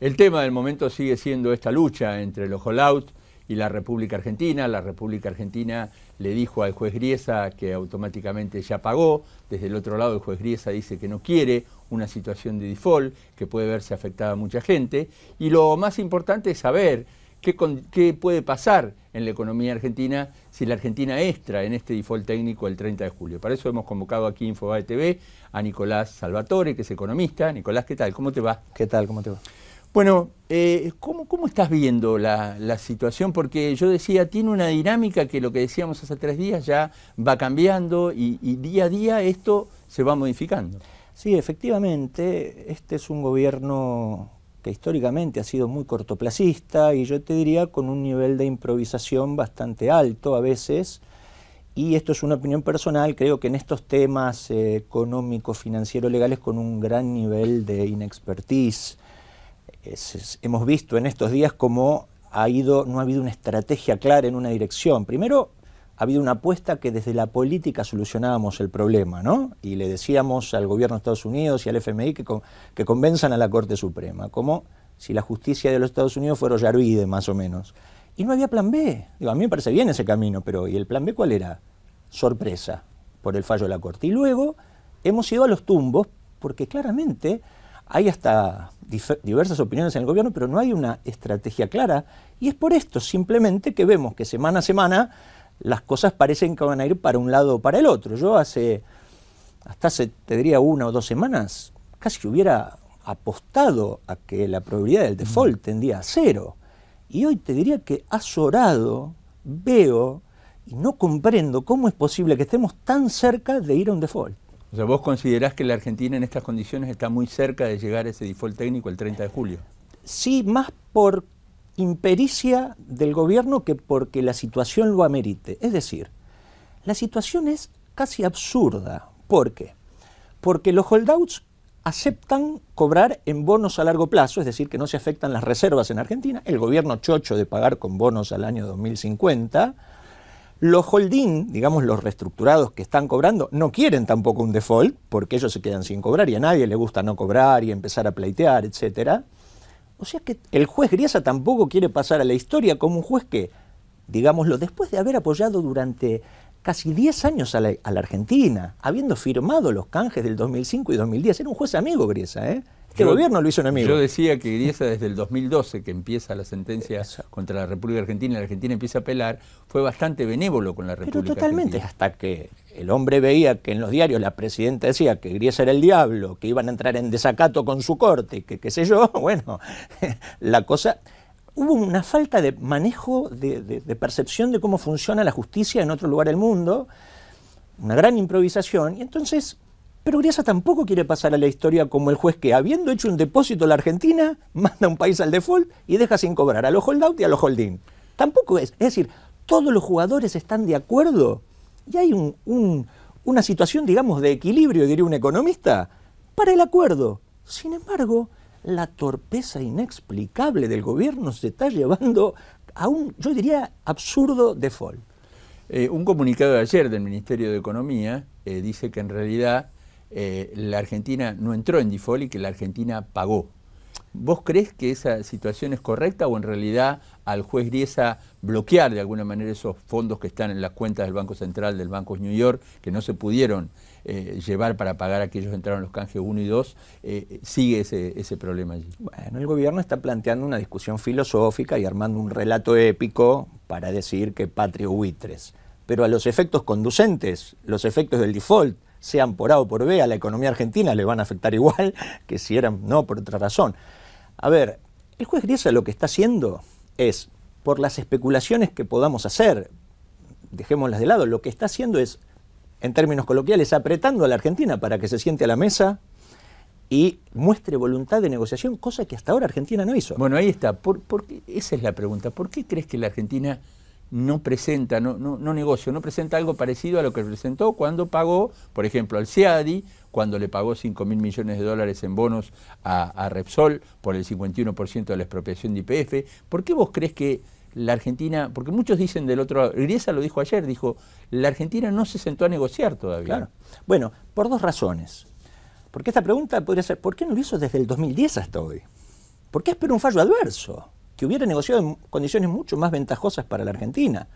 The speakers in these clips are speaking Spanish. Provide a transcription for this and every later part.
El tema del momento sigue siendo esta lucha entre los holdout y la República Argentina. La República Argentina le dijo al juez Griesa que automáticamente ya pagó. Desde el otro lado el juez Griesa dice que no quiere una situación de default, que puede verse afectada a mucha gente. Y lo más importante es saber qué puede pasar en la economía argentina si la Argentina entra en este default técnico el 30 de julio. Para eso hemos convocado aquí en Infobae TV a Nicolás Salvatore, que es economista. Nicolás, ¿qué tal? ¿Cómo te va? ¿Qué tal? ¿Cómo te va? Bueno, ¿cómo estás viendo la situación? Porque yo decía, tiene una dinámica que lo que decíamos hace 3 días ya va cambiando y día a día esto se va modificando. Sí, efectivamente, este es un gobierno que históricamente ha sido muy cortoplacista y yo te diría con un nivel de improvisación bastante alto a veces. Y esto es una opinión personal, creo que en estos temas económicos, financieros, legales, con un gran nivel de inexpertise. Hemos visto en estos días cómo no ha habido una estrategia clara en una dirección. Primero, ha habido una apuesta que desde la política solucionábamos el problema, ¿no? Y le decíamos al gobierno de Estados Unidos y al FMI que convenzan a la Corte Suprema, como si la justicia de los Estados Unidos fuera Ollarvide, más o menos. Y no había plan B. Digo, a mí me parece bien ese camino, pero ¿y el plan B cuál era? Sorpresa por el fallo de la Corte. Y luego hemos ido a los tumbos, porque claramente hay hasta diversas opiniones en el gobierno, pero no hay una estrategia clara. Y es por esto simplemente que vemos que semana a semana las cosas parecen que van a ir para un lado o para el otro. Yo hasta hace, te diría, 1 o 2 semanas, casi hubiera apostado a que la probabilidad del default tendía a 0. Y hoy te diría que azorado veo y no comprendo cómo es posible que estemos tan cerca de ir a un default. O sea, ¿vos considerás que la Argentina en estas condiciones está muy cerca de llegar a ese default técnico el 30 de julio? Sí, más por impericia del gobierno que porque la situación lo amerite. Es decir, la situación es casi absurda. ¿Por qué? Porque los holdouts aceptan cobrar en bonos a largo plazo, es decir, que no se afectan las reservas en Argentina, el gobierno chocho de pagar con bonos al año 2050, los holding, digamos los reestructurados que están cobrando, no quieren tampoco un default, porque ellos se quedan sin cobrar y a nadie le gusta no cobrar y empezar a pleitear, etcétera. O sea que el juez Griesa tampoco quiere pasar a la historia como un juez que, digámoslo, después de haber apoyado durante casi 10 años a la Argentina, habiendo firmado los canjes del 2005 y 2010, era un juez amigo Griesa, ¿eh? Este gobierno lo hizo un amigo. Yo decía que Griesa desde el 2012, que empieza la sentencia contra la República Argentina y la Argentina empieza a apelar, fue bastante benévolo con la República Argentina. Pero totalmente, hasta que el hombre veía que en los diarios la presidenta decía que Griesa era el diablo, que iban a entrar en desacato con su corte, que qué sé yo, bueno, la cosa... Hubo una falta de manejo, de percepción de cómo funciona la justicia en otro lugar del mundo, una gran improvisación, y entonces... Pero Griesa tampoco quiere pasar a la historia como el juez que, habiendo hecho un depósito a la Argentina, manda a un país al default y deja sin cobrar a los holdout y a los holding. Tampoco es. Es decir, todos los jugadores están de acuerdo y hay una situación, digamos, de equilibrio, diría un economista, para el acuerdo. Sin embargo, la torpeza inexplicable del gobierno se está llevando a un, yo diría, absurdo default. Un comunicado de ayer del Ministerio de Economía dice que en realidad la Argentina no entró en default y que la Argentina pagó. ¿Vos crees que esa situación es correcta o en realidad al juez Griesa bloquear de alguna manera esos fondos que están en las cuentas del Banco Central, del Banco New York, que no se pudieron llevar para pagar a aquellos que entraron los canjes 1 y 2, sigue ese problema allí? Bueno, el gobierno está planteando una discusión filosófica y armando un relato épico para decir que patria buitres. Pero a los efectos conducentes, los efectos del default, sean por A o por B, a la economía argentina le van a afectar igual que si eran no por otra razón. A ver, el juez Griesa lo que está haciendo es, por las especulaciones que podamos hacer, dejémoslas de lado, lo que está haciendo es, en términos coloquiales, apretando a la Argentina para que se siente a la mesa y muestre voluntad de negociación, cosa que hasta ahora Argentina no hizo. Bueno, ahí está. Esa es la pregunta. ¿Por qué crees que la Argentina no presenta, no presenta algo parecido a lo que presentó cuando pagó, por ejemplo, al CIADI, cuando le pagó $5.000 millones en bonos a Repsol por el 51% de la expropiación de YPF? ¿Por qué vos crees que la Argentina, porque muchos dicen del otro lado, Griesa lo dijo ayer, dijo, la Argentina no se sentó a negociar todavía? Claro. Bueno, por 2 razones. Porque esta pregunta podría ser, ¿por qué no lo hizo desde el 2010 hasta hoy? ¿Por qué espera un fallo adverso? Que hubiera negociado en condiciones mucho más ventajosas para la Argentina.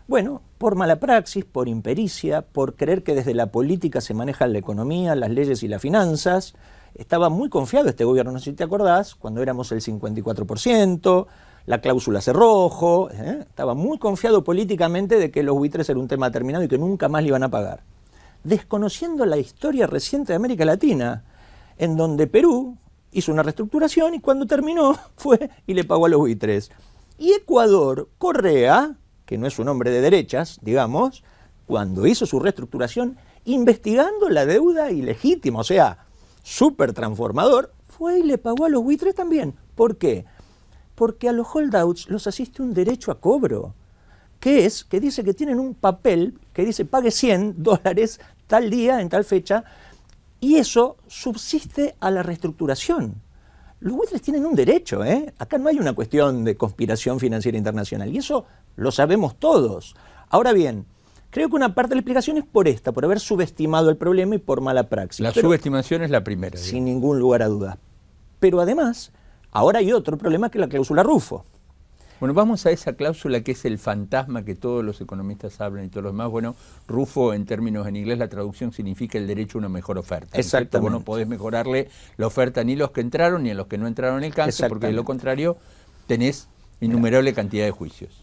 Bueno, por mala praxis, por impericia, por creer que desde la política se manejan la economía, las leyes y las finanzas. Estaba muy confiado este gobierno, no sé si te acordás, cuando éramos el 54%, la cláusula cerrojo, estaba muy confiado políticamente de que los buitres era un tema terminado y que nunca más le iban a pagar. Desconociendo la historia reciente de América Latina, en donde Perú hizo una reestructuración y cuando terminó fue y le pagó a los buitres. Y Ecuador, Correa, que no es un hombre de derechas, digamos, cuando hizo su reestructuración, investigando la deuda ilegítima, o sea, súper transformador, fue y le pagó a los buitres también. ¿Por qué? Porque a los holdouts los asiste un derecho a cobro, que dice que tienen un papel que dice pague $100 tal día, en tal fecha, y eso subsiste a la reestructuración. Los buitres tienen un derecho, ¿eh? Acá no hay una cuestión de conspiración financiera internacional, y eso lo sabemos todos. Ahora bien, creo que una parte de la explicación es por haber subestimado el problema y por mala praxis. La subestimación es la primera. Sin ningún lugar a dudas. Pero además, ahora hay otro problema que es la cláusula Rufo. Bueno, vamos a esa cláusula que es el fantasma que todos los economistas hablan y todos los demás. Bueno, Rufo en términos en inglés la traducción significa el derecho a una mejor oferta. Exactamente. Vos no podés mejorarle la oferta ni a los que entraron ni a los que no entraron en el canje, porque de lo contrario tenés innumerable cantidad de juicios.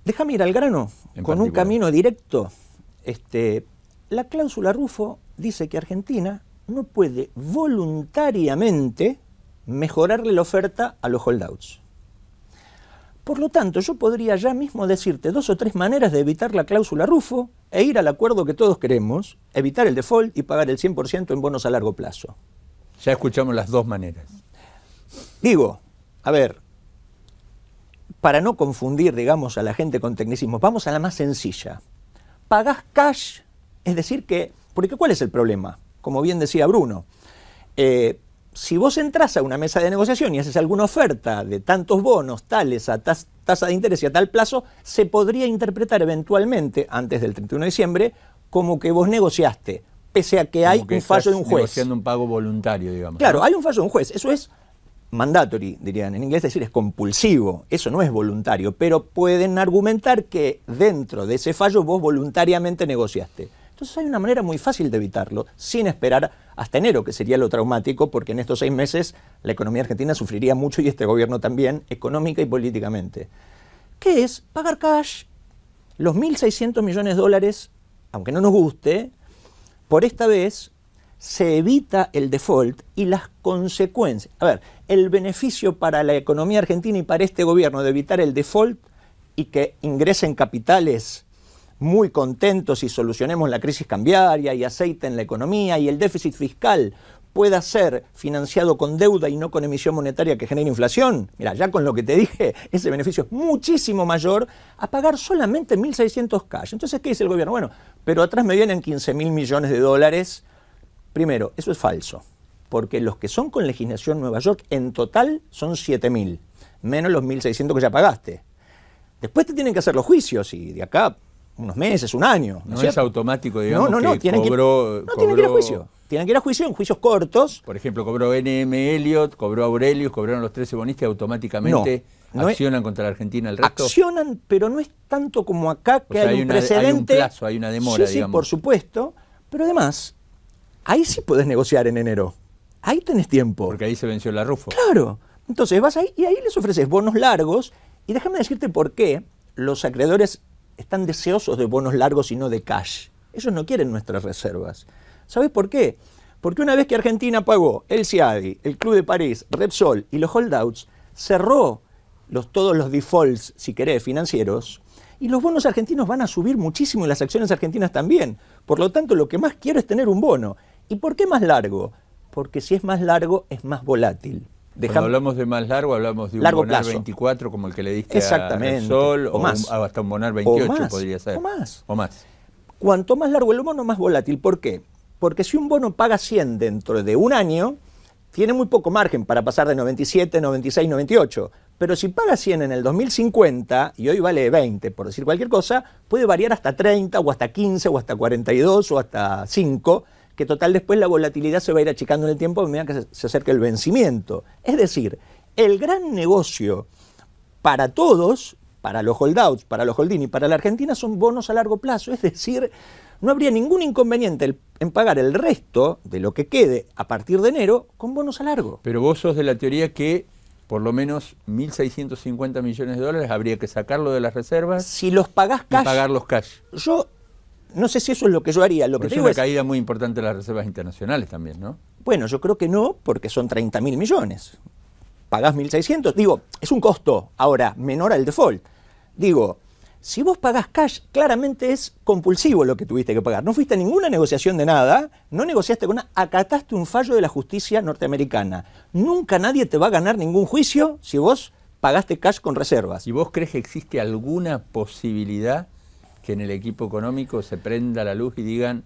Déjame ir al grano, con un camino directo. La cláusula Rufo dice que Argentina no puede voluntariamente mejorarle la oferta a los holdouts. Por lo tanto, yo podría ya mismo decirte 2 o 3 maneras de evitar la cláusula Rufo e ir al acuerdo que todos queremos, evitar el default y pagar el 100% en bonos a largo plazo. Ya escuchamos las 2 maneras. Digo, a ver, para no confundir, digamos, a la gente con tecnicismos, vamos a la más sencilla. Pagás cash, es decir que, porque ¿cuál es el problema? Como bien decía Bruno, si vos entrás a una mesa de negociación y haces alguna oferta de tantos bonos tales a tasa de interés y a tal plazo, se podría interpretar eventualmente, antes del 31 de diciembre, como que vos negociaste, pese a que hay un fallo de un juez. Negociando un pago voluntario, digamos. Claro, ¿no? hay un fallo de un juez. Eso es mandatory, dirían en inglés, es decir, es compulsivo. Eso no es voluntario, pero pueden argumentar que dentro de ese fallo vos voluntariamente negociaste. Entonces hay una manera muy fácil de evitarlo, sin esperar hasta enero, que sería lo traumático, porque en estos 6 meses la economía argentina sufriría mucho y este gobierno también, económica y políticamente. ¿Qué es? Pagar cash. Los 1.600 millones de dólares, aunque no nos guste, por esta vez se evita el default y las consecuencias. A ver, el beneficio para la economía argentina y para este gobierno de evitar el default y que ingresen capitales muy contentos y solucionemos la crisis cambiaria y aceiten la economía y el déficit fiscal pueda ser financiado con deuda y no con emisión monetaria que genere inflación. Mira, ya con lo que te dije, ese beneficio es muchísimo mayor a pagar solamente 1.600 cash. Entonces, ¿qué dice el gobierno? Bueno, pero atrás me vienen 15.000 millones de dólares. Primero, eso es falso, porque los que son con legislación Nueva York en total son 7.000, menos los 1.600 que ya pagaste. Después te tienen que hacer los juicios y de acá unos meses, un año. No es automático, digamos, no, que tienen cobró... tienen que ir a juicio. Tienen que ir a juicio en juicios cortos. Por ejemplo, cobró NM Elliot, cobró Aurelius, cobraron los 13 bonistas y automáticamente accionan contra la Argentina el resto. Accionan, pero no es tanto como acá que hay un precedente. Hay un plazo, hay una demora, sí, digamos. Sí, por supuesto. Pero además, ahí sí podés negociar en enero. Ahí tenés tiempo. Porque ahí se venció la Rufo. Claro. Entonces vas ahí y ahí les ofreces bonos largos. Y déjame decirte por qué los acreedores están deseosos de bonos largos y no de cash. Ellos no quieren nuestras reservas. ¿Sabés por qué? Porque una vez que Argentina pagó el CIADI, el Club de París, Repsol y los holdouts, cerró todos los defaults, si querés, financieros, y los bonos argentinos van a subir muchísimo y las acciones argentinas también. Por lo tanto, lo que más quiero es tener un bono. ¿Y por qué más largo? Porque si es más largo, es más volátil. Cuando hablamos de más largo, hablamos de un largo Bonar plazo. 24 como el que le diste Exactamente. a Repsol, o más. hasta un Bonar 28 más. podría ser. O más. más. Cuanto más largo el bono, más volátil. ¿Por qué? Porque si un bono paga 100 dentro de un año, tiene muy poco margen para pasar de 97, 96, 98. Pero si paga 100 en el 2050 y hoy vale 20, por decir cualquier cosa, puede variar hasta 30 o hasta 15 o hasta 42 o hasta 5, que total después la volatilidad se va a ir achicando en el tiempo a medida que se acerca el vencimiento. Es decir, el gran negocio para todos, para los holdouts, para los holding y para la Argentina, son bonos a largo plazo. Es decir, no habría ningún inconveniente en pagar el resto de lo que quede a partir de enero con bonos a largo. Pero vos sos de la teoría que por lo menos 1.650 millones de dólares habría que sacarlo de las reservas. Si los pagás cash. Y pagarlos cash. Yo no sé si eso es lo que yo haría. Lo que es te digo una es, caída muy importante de las reservas internacionales también, ¿no? Bueno, yo creo que no, porque son 30.000 millones. Pagás 1.600. Digo, es un costo ahora menor al default. Digo, si vos pagás cash, claramente es compulsivo lo que tuviste que pagar. No fuiste a ninguna negociación de nada, no negociaste con nada, acataste un fallo de la justicia norteamericana. Nunca nadie te va a ganar ningún juicio si vos pagaste cash con reservas. ¿Y vos crees que existe alguna posibilidad que en el equipo económico se prenda la luz y digan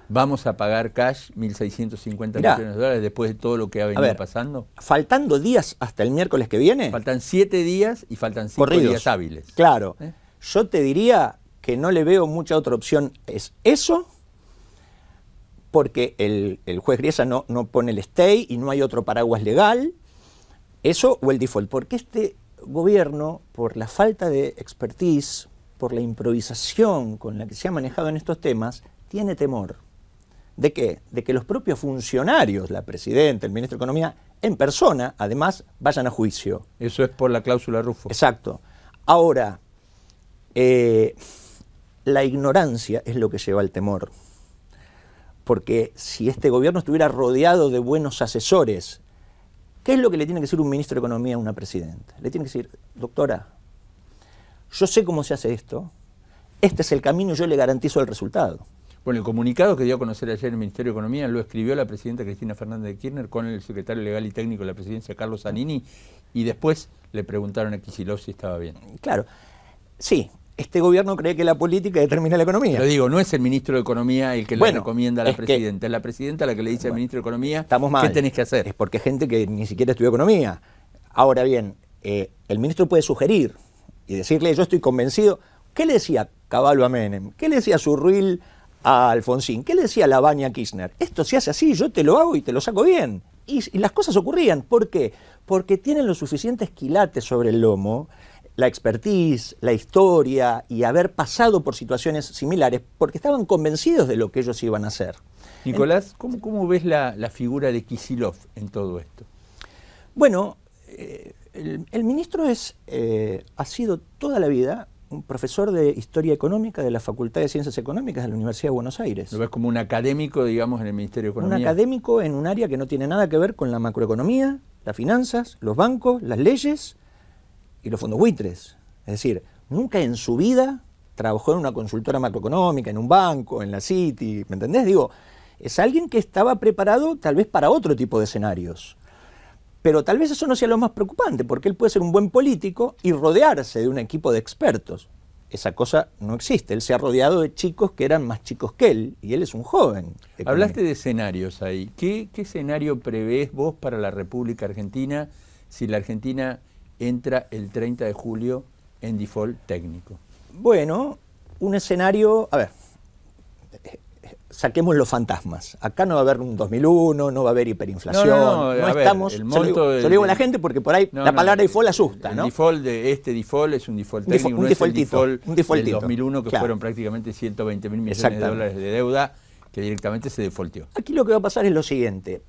vamos a pagar cash 1.650 millones de dólares después de todo lo que ha venido pasando? Faltando días hasta el miércoles que viene. Faltan 7 días y faltan 5 días hábiles. Claro. Yo te diría que no le veo mucha otra opción. Es eso, porque el juez Griesa no pone el stay y no hay otro paraguas legal. Eso o el default. Porque este gobierno, por la falta de expertise, por la improvisación con la que se ha manejado en estos temas, tiene temor. ¿De qué? De que los propios funcionarios, la presidenta, el ministro de Economía, en persona, además, vayan a juicio. Eso es por la cláusula Rufo. Exacto. Ahora, la ignorancia es lo que lleva al temor. Porque si este gobierno estuviera rodeado de buenos asesores, ¿qué es lo que le tiene que decir un ministro de Economía a una presidenta? Le tiene que decir, doctora, yo sé cómo se hace esto, este es el camino y yo le garantizo el resultado. Bueno, el comunicado que dio a conocer ayer el Ministerio de Economía lo escribió la presidenta Cristina Fernández de Kirchner con el secretario legal y técnico de la presidencia, Carlos Zanini, y después le preguntaron a Kicillof si estaba bien. Claro, sí. Este gobierno cree que la política determina la economía. Lo digo, no es el ministro de Economía el que le recomienda a la presidenta, es la presidenta la que le dice al ministro de Economía qué tenés que hacer. Es porque hay gente que ni siquiera estudió economía. Ahora bien, el ministro puede sugerir y decirle, yo estoy convencido. ¿Qué le decía Cavallo a Menem? ¿Qué le decía Zurruil a Alfonsín? ¿Qué le decía Lavagna a Kirchner? Esto se hace así, yo te lo hago y te lo saco bien. Y las cosas ocurrían. ¿Por qué? Porque tienen los suficientes quilates sobre el lomo, la expertise, la historia y haber pasado por situaciones similares, porque estaban convencidos de lo que ellos iban a hacer. Nicolás, ¿cómo ves la figura de Kicillof en todo esto? Bueno, el ministro ha sido toda la vida un profesor de Historia Económica de la Facultad de Ciencias Económicas de la Universidad de Buenos Aires. ¿Lo ves como un académico, digamos, en el Ministerio de Economía? Un académico en un área que no tiene nada que ver con la macroeconomía, las finanzas, los bancos, las leyes y los fondos buitres. Es decir, nunca en su vida trabajó en una consultora macroeconómica, en un banco, en la Citi, ¿me entendés? Digo, es alguien que estaba preparado tal vez para otro tipo de escenarios. Pero tal vez eso no sea lo más preocupante, porque él puede ser un buen político y rodearse de un equipo de expertos. Esa cosa no existe. Él se ha rodeado de chicos que eran más chicos que él, y él es un joven. Hablaste de escenarios ahí. ¿Qué escenario prevés vos para la República Argentina si la Argentina entra el 30 de julio en default técnico? Bueno, un escenario... A ver, saquemos los fantasmas. Acá no va a haber un 2001, no va a haber hiperinflación. No estamos... Se lo digo a la gente porque por ahí la palabra default asusta, ¿no? El default de este default es un default técnico, no es el default del 2001, que fueron prácticamente 120.000 millones de dólares de deuda que directamente se defaultió. Aquí lo que va a pasar es lo siguiente.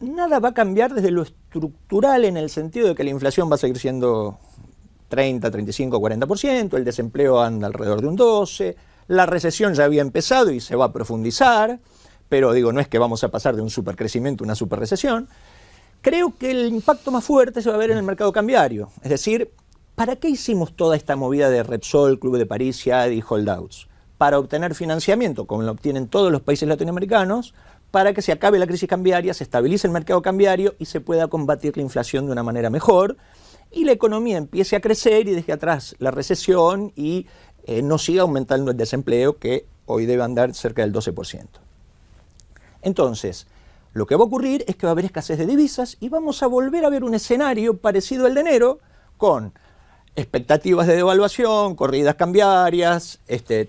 Nada va a cambiar desde lo estructural en el sentido de que la inflación va a seguir siendo 30, 35, 40%, el desempleo anda alrededor de un 12%, la recesión ya había empezado y se va a profundizar, pero digo, no es que vamos a pasar de un supercrecimiento a una superrecesión. Creo que el impacto más fuerte se va a ver en el mercado cambiario. Es decir, ¿para qué hicimos toda esta movida de Repsol, Club de París, Ciad y holdouts? Para obtener financiamiento, como lo obtienen todos los países latinoamericanos, para que se acabe la crisis cambiaria, se estabilice el mercado cambiario y se pueda combatir la inflación de una manera mejor y la economía empiece a crecer y deje atrás la recesión y no siga aumentando el desempleo, que hoy debe andar cerca del 12%. Entonces, lo que va a ocurrir es que va a haber escasez de divisas y vamos a volver a ver un escenario parecido al de enero, con expectativas de devaluación, corridas cambiarias,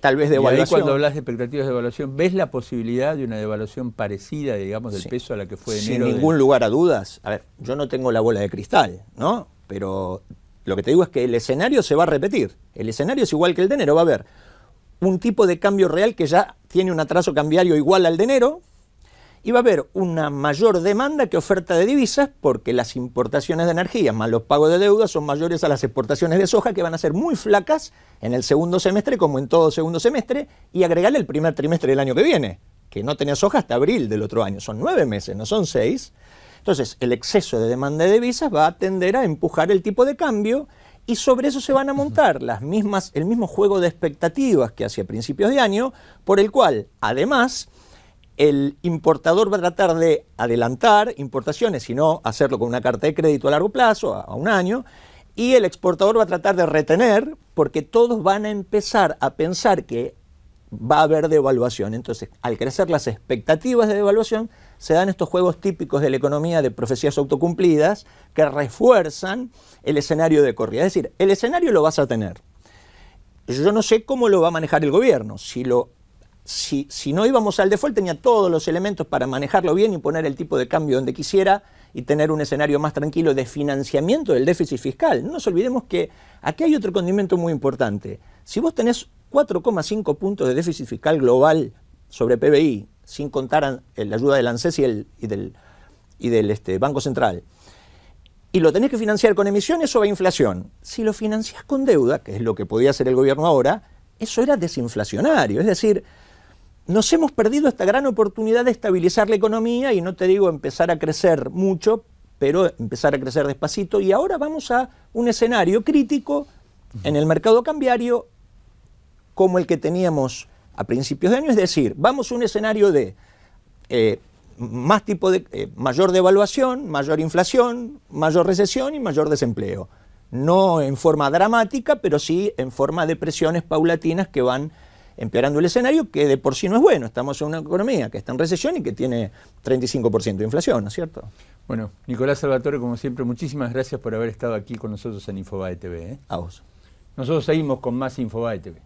tal vez devaluación. Y ahí cuando hablas de expectativas de devaluación, ¿ves la posibilidad de una devaluación parecida, digamos, del peso a la que fue de enero? Sin ningún lugar a dudas. A ver, yo no tengo la bola de cristal, ¿no? Pero lo que te digo es que el escenario se va a repetir. El escenario es igual que el de enero. Va a haber un tipo de cambio real que ya tiene un atraso cambiario igual al de enero, y va a haber una mayor demanda que oferta de divisas porque las importaciones de energía más los pagos de deuda son mayores a las exportaciones de soja, que van a ser muy flacas en el segundo semestre, como en todo segundo semestre, y agregarle el primer trimestre del año que viene, que no tenía soja hasta abril del otro año. Son 9 meses, no son 6. Entonces, el exceso de demanda de divisas va a tender a empujar el tipo de cambio, y sobre eso se van a montar el mismo juego de expectativas que hacia principios de año, por el cual, además, el importador va a tratar de adelantar importaciones, y no hacerlo con una carta de crédito a largo plazo, a un año, y el exportador va a tratar de retener, porque todos van a empezar a pensar que va a haber devaluación. Entonces, al crecer las expectativas de devaluación, se dan estos juegos típicos de la economía de profecías autocumplidas que refuerzan el escenario de corrida. Es decir, el escenario lo vas a tener. Yo no sé cómo lo va a manejar el gobierno. Si no íbamos al default, tenía todos los elementos para manejarlo bien y poner el tipo de cambio donde quisiera y tener un escenario más tranquilo de financiamiento del déficit fiscal. No nos olvidemos que aquí hay otro condimento muy importante. Si vos tenés 4,5 puntos de déficit fiscal global sobre PBI, sin contar la ayuda del ANSES y del Banco Central, y lo tenés que financiar con emisiones, eso va a inflación. Si lo financiás con deuda, que es lo que podía hacer el gobierno ahora, eso era desinflacionario. Es decir, nos hemos perdido esta gran oportunidad de estabilizar la economía, y no te digo empezar a crecer mucho, pero empezar a crecer despacito, y ahora vamos a un escenario crítico en el mercado cambiario como el que teníamos a principios de año. Es decir, vamos a un escenario de mayor devaluación, mayor inflación, mayor recesión y mayor desempleo. No en forma dramática, pero sí en forma de presiones paulatinas que van empeorando el escenario, que de por sí no es bueno. Estamos en una economía que está en recesión y que tiene 35% de inflación, ¿no es cierto? Bueno, Nicolás Salvatore, como siempre, muchísimas gracias por haber estado aquí con nosotros en Infobae TV. A vos. Nosotros seguimos con más Infobae TV.